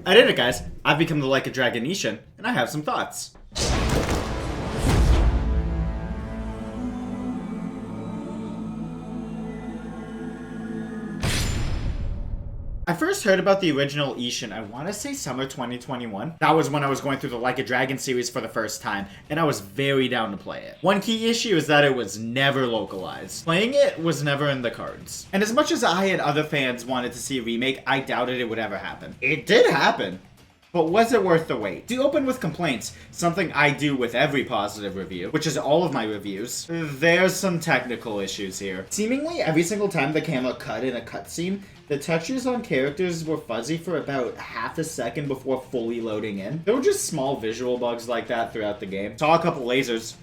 I did it, guys. I've become the Like a Dragon Ishin, and I have some thoughts. I first heard about the original Ishin, I want to say summer 2021. That was when I was going through the Like a Dragon series for the first time, and I was very down to play it. One key issue is that it was never localized. Playing it was never in the cards. And as much as I and other fans wanted to see a remake, I doubted it would ever happen. It did happen. But was it worth the wait? To open with complaints, something I do with every positive review, which is all of my reviews, there's some technical issues here. Seemingly every single time the camera cut in a cutscene, the textures on characters were fuzzy for about half a second before fully loading in. There were just small visual bugs like that throughout the game. Saw a couple lasers.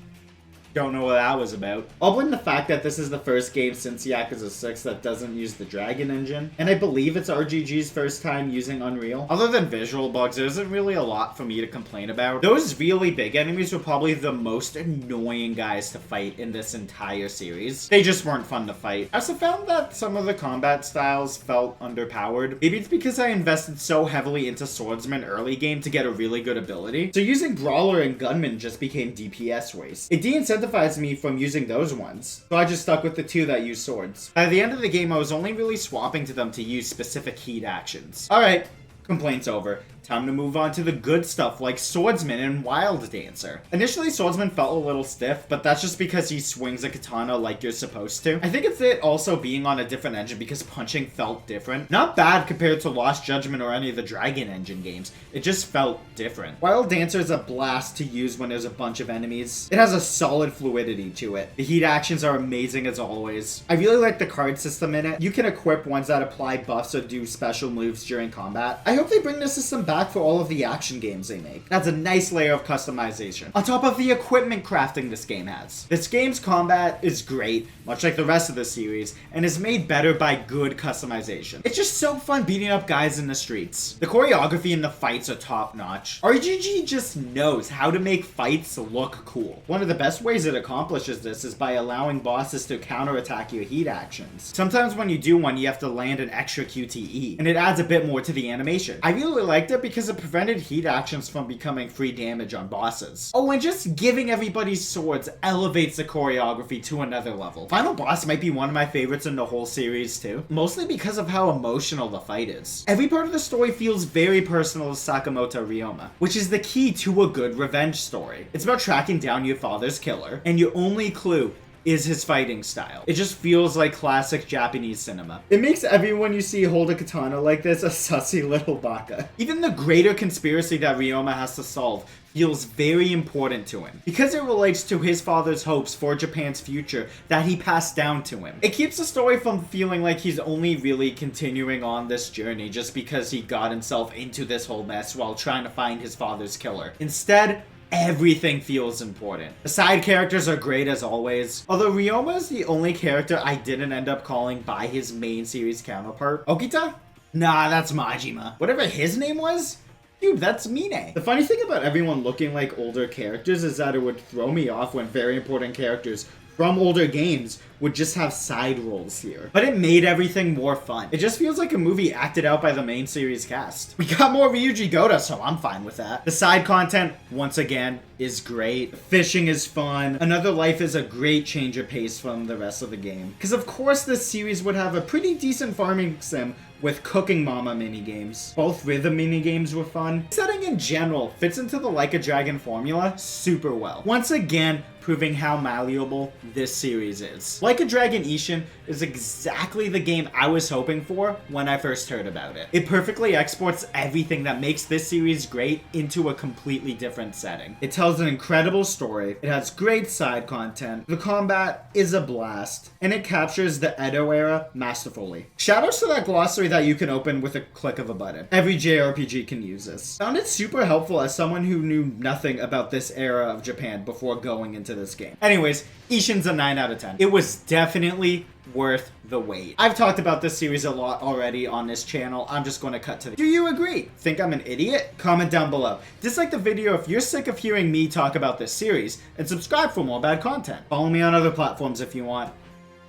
Don't know what that was about. I'll blame the fact that this is the first game since Yakuza 6 that doesn't use the Dragon engine, and I believe it's RGG's first time using Unreal. Other than visual bugs, there isn't really a lot for me to complain about. Those really big enemies were probably the most annoying guys to fight in this entire series. They just weren't fun to fight. I also found that some of the combat styles felt underpowered. Maybe it's because I invested so heavily into Swordsman early game to get a really good ability, so using Brawler and Gunman just became DPS waste. It de-incentivized me from using those ones, so I just stuck with the two that use swords. By the end of the game, I was only really swapping to them to use specific heat actions. Alright, complaints over. Time to move on to the good stuff like Swordsman and Wild Dancer. Initially, Swordsman felt a little stiff, but that's just because he swings a katana like you're supposed to. I think it's it also being on a different engine because punching felt different. Not bad compared to Lost Judgment or any of the Dragon engine games. It just felt different. Wild Dancer is a blast to use when there's a bunch of enemies. It has a solid fluidity to it. The heat actions are amazing as always. I really like the card system in it. You can equip ones that apply buffs or do special moves during combat. I hope they bring this system back for all of the action games they make. That's a nice layer of customization, on top of the equipment crafting this game has. This game's combat is great, much like the rest of the series, and is made better by good customization. It's just so fun beating up guys in the streets. The choreography in the fights are top notch. RGG just knows how to make fights look cool. One of the best ways it accomplishes this is by allowing bosses to counterattack your heat actions. Sometimes when you do one, you have to land an extra QTE, and it adds a bit more to the animation. I really liked it because it prevented heat actions from becoming free damage on bosses. Oh, and just giving everybody swords elevates the choreography to another level. Final boss might be one of my favorites in the whole series too, mostly because of how emotional the fight is. Every part of the story feels very personal to Sakamoto Ryoma, which is the key to a good revenge story. It's about tracking down your father's killer, and your only clue is his fighting style. It just feels like classic Japanese cinema. It makes everyone you see hold a katana like this a sussy little baka. Even the greater conspiracy that Ryoma has to solve feels very important to him, because it relates to his father's hopes for Japan's future that he passed down to him. It keeps the story from feeling like he's only really continuing on this journey just because he got himself into this whole mess while trying to find his father's killer. Instead, everything feels important. The side characters are great as always, although Ryoma is the only character I didn't end up calling by his main series counterpart. Okita? Nah, that's Majima. Whatever his name was? Dude, that's Mine. The funny thing about everyone looking like older characters is that it would throw me off when very important characters from older games would just have side roles here. But it made everything more fun. It just feels like a movie acted out by the main series cast. We got more Ryuji Goda, so I'm fine with that. The side content, once again, is great. Fishing is fun. Another Life is a great change of pace from the rest of the game. Because of course this series would have a pretty decent farming sim with Cooking Mama minigames. Both rhythm minigames were fun. Setting in general fits into the Like a Dragon formula super well. Once again, proving how malleable this series is. Like a Dragon Ishin is exactly the game I was hoping for when I first heard about it. It perfectly exports everything that makes this series great into a completely different setting. It tells an incredible story, it has great side content, the combat is a blast, and it captures the Edo era masterfully. Shoutouts to that glossary that you can open with a click of a button. Every JRPG can use this. Found it super helpful as someone who knew nothing about this era of Japan before going into this game. Anyways, Ishin's a 9 out of 10. It was definitely worth the wait. I've talked about this series a lot already on this channel. I'm just going to cut to the... Do you agree? Think I'm an idiot? Comment down below. Dislike the video if you're sick of hearing me talk about this series, and subscribe for more bad content. Follow me on other platforms if you want.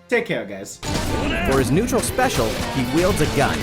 Take care, guys. For his neutral special, he wields a gun.